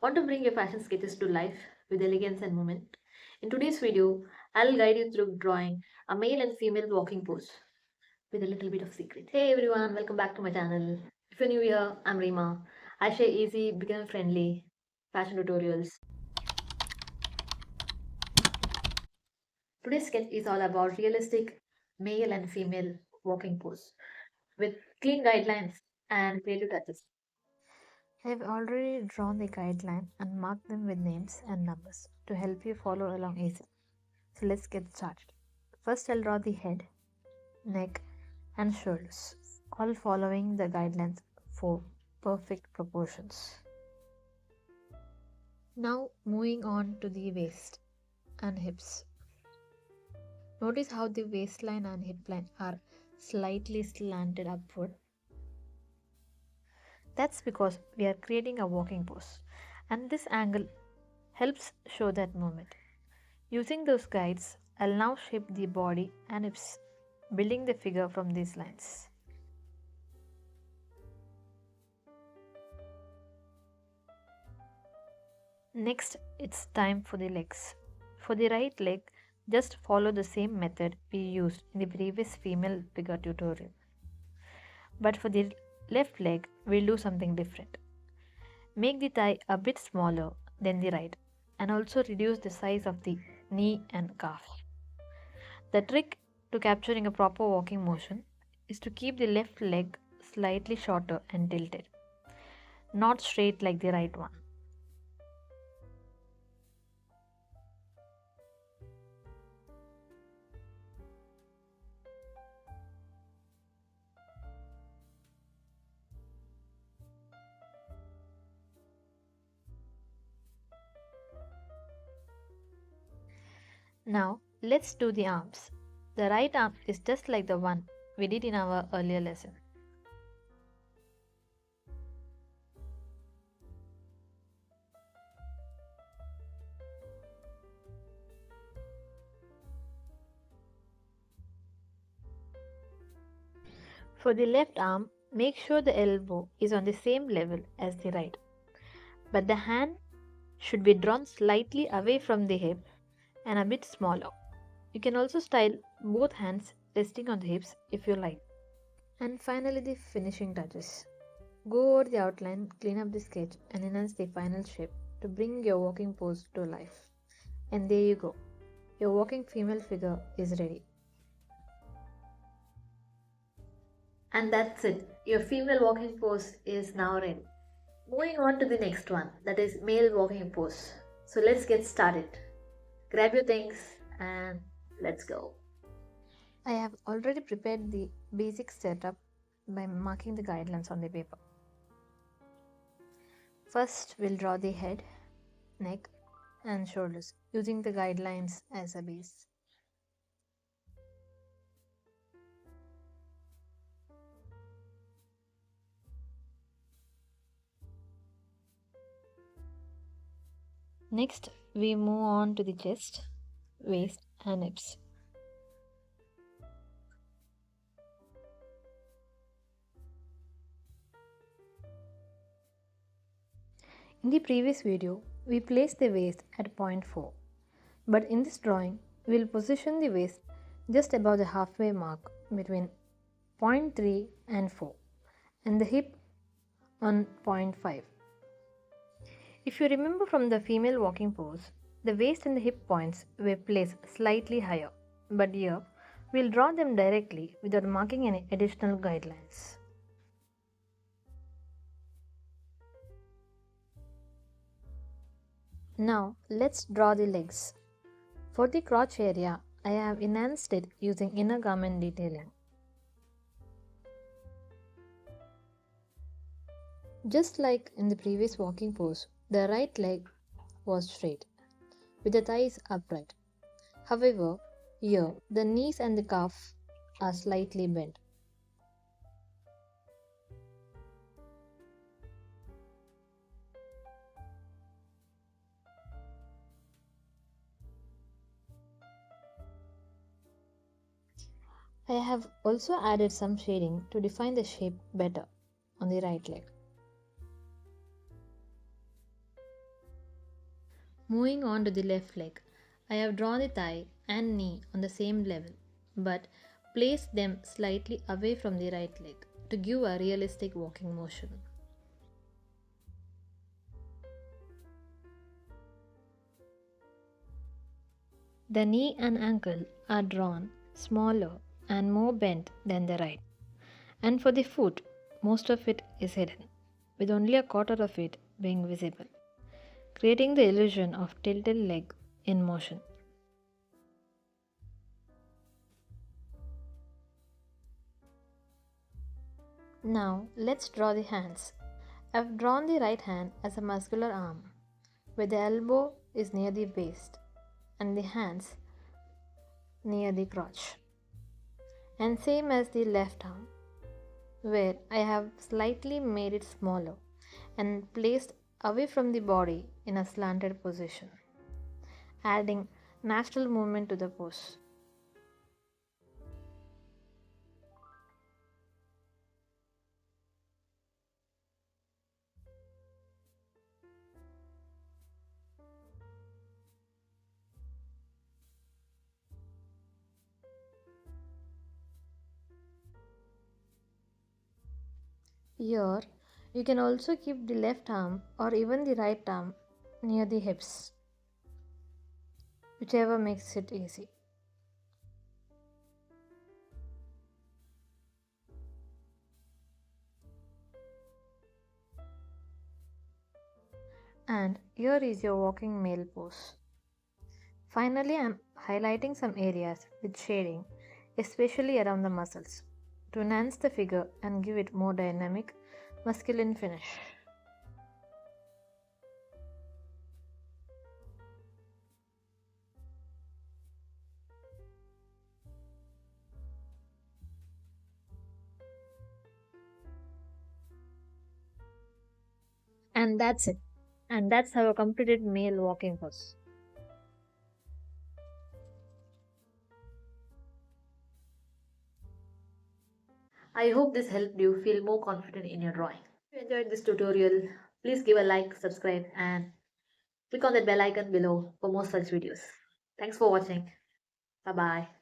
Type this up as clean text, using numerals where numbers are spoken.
Want to bring your fashion sketches to life with elegance and movement? In today's video, I'll guide you through drawing a male and female walking pose with a little bit of secret. Hey everyone, welcome back to my channel. If you're new here, I'm Rima. I share easy, beginner friendly fashion tutorials. Today's sketch is all about realistic male and female walking pose with clean guidelines and creative touches. I have already drawn the guideline and marked them with names and numbers to help you follow along easily. So let's get started. First, I'll draw the head, neck, and shoulders, all following the guidelines for perfect proportions. Now, moving on to the waist and hips. Notice how the waistline and hip line are slightly slanted upward. That's because we are creating a walking pose, and this angle helps show that movement. Using those guides, I'll now shape the body and hips, building the figure from these lines. Next, it's time for the legs. For the right leg, just follow the same method we used in the previous female figure tutorial. But for the left leg, we'll do something different. Make the thigh a bit smaller than the right and also reduce the size of the knee and calf. The trick to capturing a proper walking motion is to keep the left leg slightly shorter and tilted, not straight like the right one. Now, let's do the arms. The right arm is just like the one we did in our earlier lesson. For the left arm, make sure the elbow is on the same level as the right, but the hand should be drawn slightly away from the hip and a bit smaller. You can also style both hands resting on the hips if you like. And finally, the finishing touches. Go over the outline, clean up the sketch, and enhance the final shape to bring your walking pose to life. And there you go. Your walking female figure is ready. And that's it. Your female walking pose is now ready. Moving on to the next one, that is male walking pose. So let's get started. Grab your things and let's go. I have already prepared the basic setup by marking the guidelines on the paper. First, we'll draw the head, neck, and shoulders using the guidelines as a base. Next, we move on to the chest, waist, and hips. In the previous video, we placed the waist at point 4, but in this drawing, we will position the waist just above the halfway mark between point 3 and 4 and the hip on point 5. If you remember from the female walking pose, the waist and the hip points were placed slightly higher, but here we'll draw them directly without marking any additional guidelines. Now let's draw the legs. For the crotch area, I have enhanced it using inner garment detailing. Just like in the previous walking pose, the right leg was straight, with the thighs upright. However, here the knees and the calf are slightly bent. I have also added some shading to define the shape better on the right leg. Moving on to the left leg, I have drawn the thigh and knee on the same level, but placed them slightly away from the right leg to give a realistic walking motion. The knee and ankle are drawn smaller and more bent than the right. And for the foot, most of it is hidden, with only a quarter of it being visible, creating the illusion of tilted leg in motion. Now let's draw the hands. I've drawn the right hand as a muscular arm, where the elbow is near the waist and the hands near the crotch. And same as the left arm, where I have slightly made it smaller and placed away from the body in a slanted position, adding natural movement to the pose. Here, you can also keep the left arm or even the right arm near the hips, whichever makes it easy. And here is your walking male pose. Finally, I'm highlighting some areas with shading, especially around the muscles, to enhance the figure and give it more dynamic, masculine finish. And that's it. And that's our completed male walking pose. I hope this helped you feel more confident in your drawing. If you enjoyed this tutorial, please give a like, subscribe, and click on that bell icon below for more such videos. Thanks for watching. Bye bye.